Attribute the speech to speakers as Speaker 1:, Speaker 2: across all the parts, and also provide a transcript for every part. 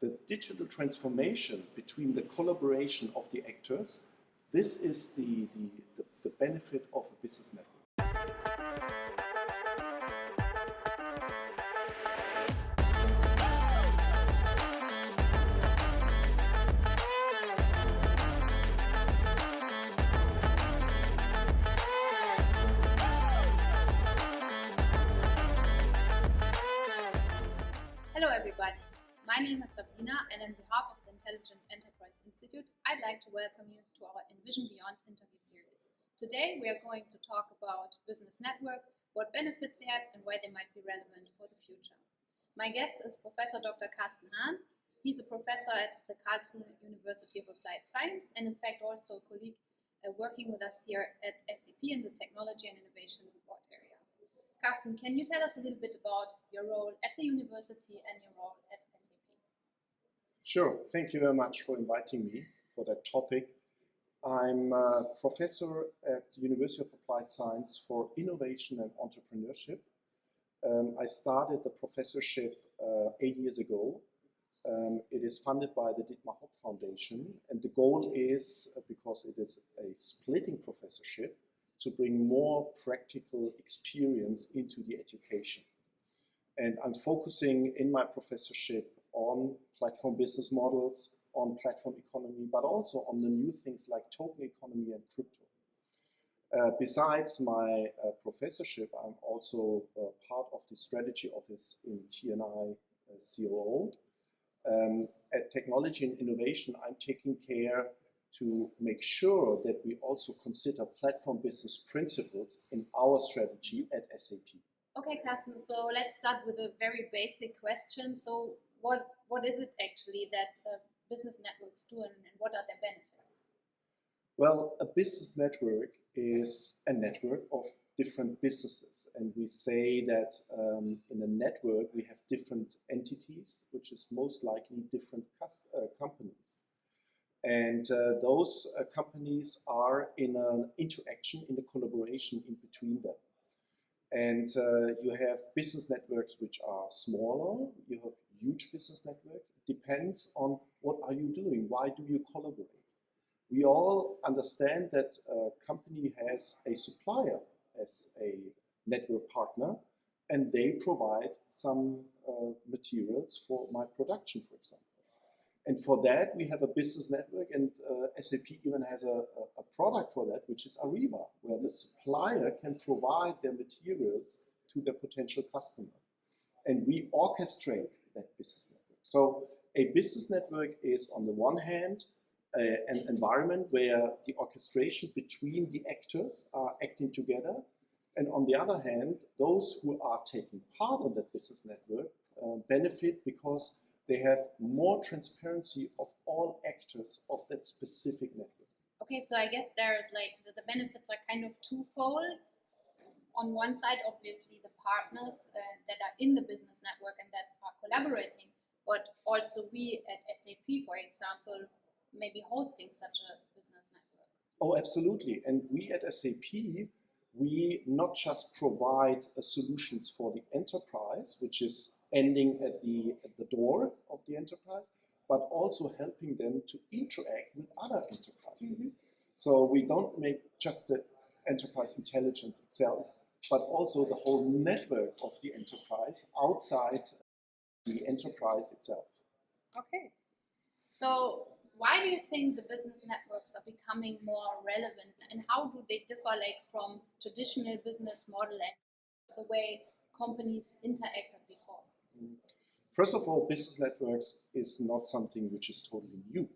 Speaker 1: the digital transformation between the collaboration of the actors, this is the benefit of a business network.
Speaker 2: Hello everybody, my name is Sabrina, and on behalf of the Intelligent Enterprise Institute, I'd like to welcome you to our Envision Beyond interview series. Today we are going to talk about business network, what benefits they have and why they might be relevant for the future. My guest is Professor Dr. Carsten Hahn. He's a professor at the Karlsruhe University of Applied Science and in fact also a colleague working with us here at SAP in the Technology and Innovation Report area. Carsten, can you tell us a little bit about your role at the university and your role at SAP?
Speaker 1: Sure. Thank you very much for inviting me for that topic. I'm a professor at the University of Applied Science for Innovation and Entrepreneurship. I started the professorship 8 years ago. It is funded by the Dietmar Hopp Foundation, and the goal is, because it is a splitting professorship, to bring more practical experience into the education. And I'm focusing in my professorship on platform business models, on platform economy, but also on the new things like token economy and crypto. Besides my professorship, I'm also part of the strategy office in TNI COO. At Technology and Innovation, I'm taking care to make sure that we also consider platform business principles in our strategy at SAP.
Speaker 2: Okay, Carsten, so let's start with a very basic question. So what is it actually that business networks do and what are their benefits?
Speaker 1: Well, a business network is a network of different businesses. And we say that in a network we have different entities, which is most likely different companies. And those companies are in an interaction, in a collaboration in between them. And you have business networks which are smaller, you have huge business networks. It depends on what are you doing, why do you collaborate? We all understand that a company has a supplier as a network partner, and they provide some materials for my production, for example. And for that, we have a business network, and SAP even has a product for that, which is Ariba, where the supplier can provide their materials to their potential customer. And we orchestrate that business network. So a business network is, on the one hand, an environment where the orchestration between the actors are acting together. And on the other hand, those who are taking part of that business network benefit because they have more transparency of all actors of that specific network.
Speaker 2: Okay, so I guess there's like the benefits are kind of twofold. On one side, obviously, the partners that are in the business network and that are collaborating, but also we at SAP, for example, maybe hosting such a business network.
Speaker 1: Oh, absolutely. And we at SAP, we not just provide solutions for the enterprise, which is ending at the door of the enterprise, but also helping them to interact with other enterprises. So we don't make just the enterprise intelligence itself, but also the whole network of the enterprise outside the enterprise itself.
Speaker 2: Okay. So why do you think the business networks are becoming more relevant, and how do they differ from traditional business model and the way companies interacted before?
Speaker 1: First of all, business networks is not something which is totally new.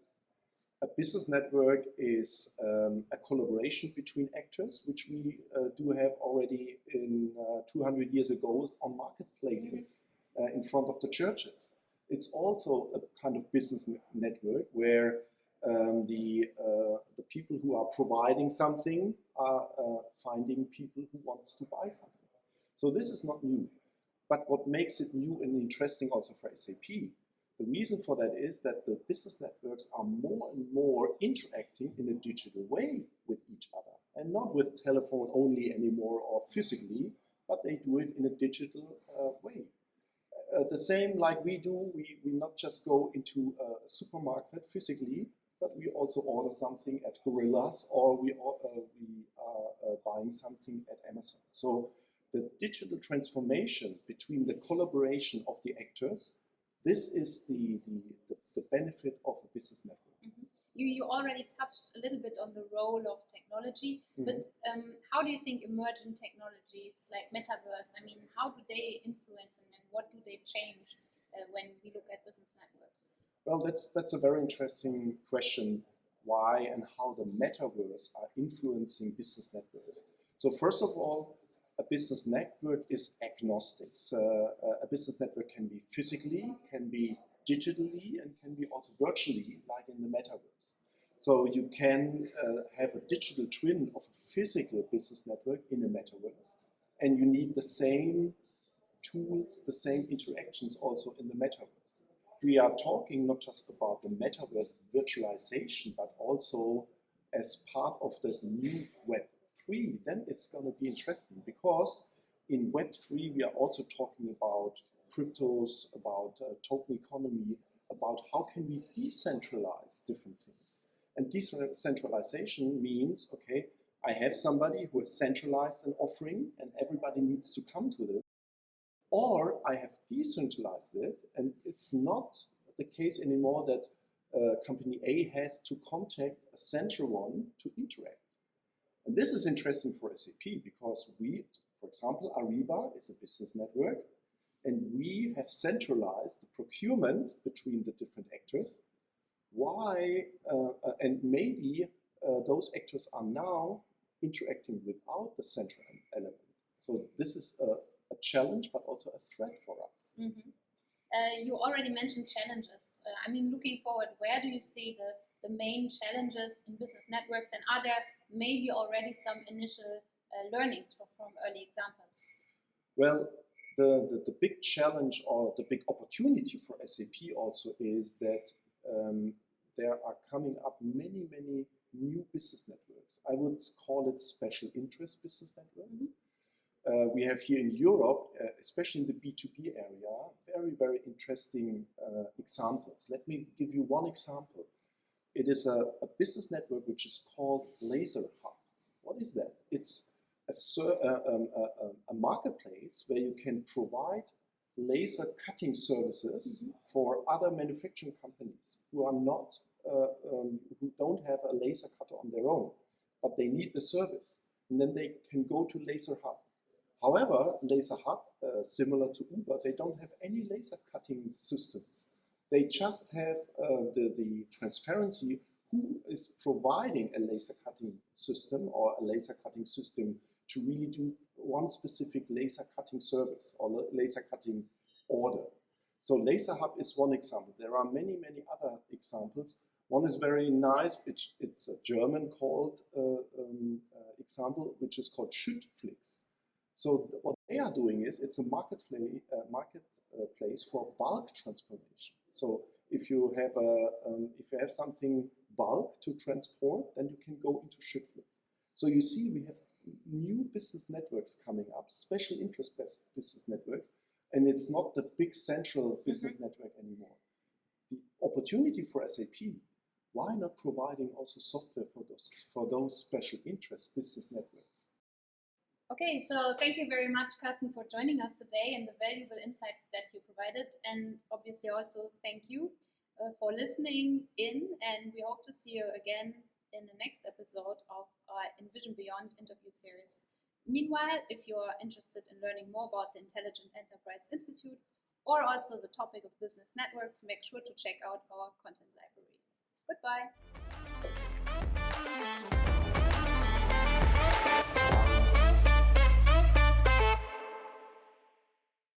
Speaker 1: A business network is a collaboration between actors, which we do have already in 200 years ago on marketplaces in front of the churches. It's also a kind of business network where the people who are providing something are finding people who want to buy something. So this is not new. But what makes it new and interesting also for SAP, the reason for that is that the business networks are more and more interacting in a digital way with each other, and not with telephone only anymore or physically, but they do it in a digital way. the same like we do, we not just go into a supermarket physically, but we also order something at Gorillas, or we are buying something at Amazon. So the digital transformation between the collaboration of the actors, this is the benefit of a business network.
Speaker 2: Mm-hmm. You already touched a little bit on the role of technology, but how do you think emerging technologies like metaverse, I mean, how do they influence and what do they change when we look at business networks?
Speaker 1: Well, that's a very interesting question, why and how the metaverse are influencing business networks. So first of all, a business network is agnostic. A business network can be physically, can be digitally, and can be also virtually, like in the metaverse. So you can have a digital twin of a physical business network in a metaverse, and you need the same tools, the same interactions also in the metaverse. We are talking not just about the metaverse virtualization, but also as part of the new Web3, then it's going to be interesting, because in Web3 we are also talking about cryptos, about token economy, about how can we decentralize different things. And decentralization means, okay, I have somebody who has centralized an offering and everybody needs to come to it. Or I have decentralized it and it's not the case anymore that company A has to contact a central one to interact. And this is interesting for SAP because we, for example, Ariba is a business network, and we have centralized the procurement between the different actors. Why, and maybe those actors are now interacting without the central element. So this is a challenge, but also a threat for us.
Speaker 2: Mm-hmm. You already mentioned challenges. I mean, looking forward, where do you see the main challenges in business networks, and are there maybe already some initial learnings from early examples?
Speaker 1: Well, the big challenge or the big opportunity for SAP also is that there are coming up many new business networks. I would call it special interest business networks. Mm-hmm. We have here in Europe, especially in the B2B area, very interesting examples. Let me give you one example. It is a business network which is called Laser Hub. What is that? It's a marketplace where you can provide laser cutting services for other manufacturing companies who are not, who don't have a laser cutter on their own, but they need the service. And then they can go to Laser Hub. However, Laser Hub, similar to Uber, they don't have any laser cutting systems. They just have the transparency who is providing a laser cutting system or a laser cutting system to really do one specific laser cutting service or laser cutting order. So Laser Hub is one example. There are many other examples. One is very nice, it's a German called example, which is called Schüttflix. So what they are doing is, it's a marketplace for bulk transformation. So if you have something bulk to transport, then you can go into Schüttflix. So you see, we have new business networks coming up, special interest business networks, and it's not the big central business network anymore. The opportunity for SAP, why not providing also software for those special interest business networks?
Speaker 2: Okay, so thank you very much, Carsten, for joining us today and the valuable insights that you provided. And obviously also thank you for listening in, and we hope to see you again in the next episode of our Envision Beyond interview series. Meanwhile, if you're interested in learning more about the Intelligent Enterprise Institute or also the topic of business networks, make sure to check out our content library. Goodbye.